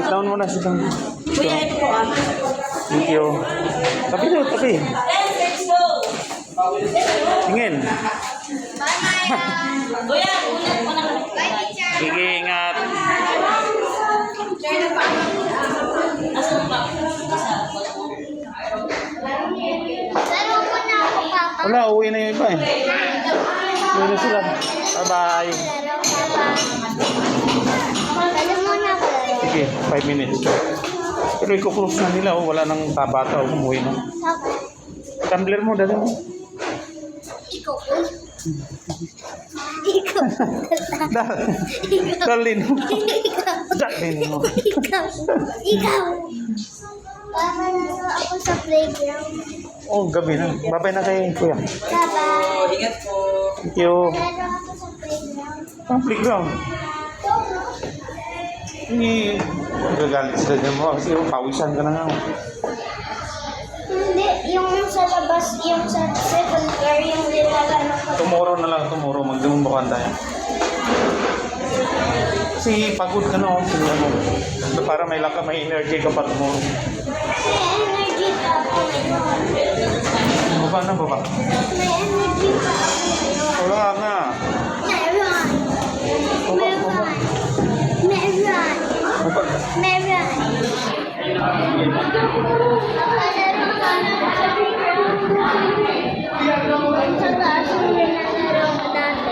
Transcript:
Down mo na si Tang. Kuya, ito po ah. Thank you. Tabi na, tabi. Let's go! Tingin. Kuya, una. Sige, ingat. Asan ba? Pero po na ako, Papa. Wala, uwi na yung iba eh. Uwi na sila. Bye-bye. Pero muna po. Sige, 5 minutes. Pero i-close na nila, oh. Wala nang tabata, oh. Umuwi na. Tumbler mo, dali mo. Ikaw po. Ikaw. Dalin mo. Dalin mo. Ikaw. Papa, nasa ako sa playground. Oh, gabi na. Babay na kayo, kuya. Bye-bye. Ingat po. Thank you. Pero ako sa playground. Ang playground. Hindi. Gagalit sila dyan mo. Kasi pawisan ka na nga. Hindi, yung sa labas, yung sa second floor, yung nilalaro ko. Tomorrow na lang, tomorrow. Magdumumbukan tayo. Kasi pagod ka na, oh. Tingnan mo. Para may laka, may energy ka pa tomorrow. May energy pa ako ngayon. Baba na, baba. May energy pa ako ngayon. Wala nga. Meron. Baba, baba. Meron. Baba. Meron. Meron.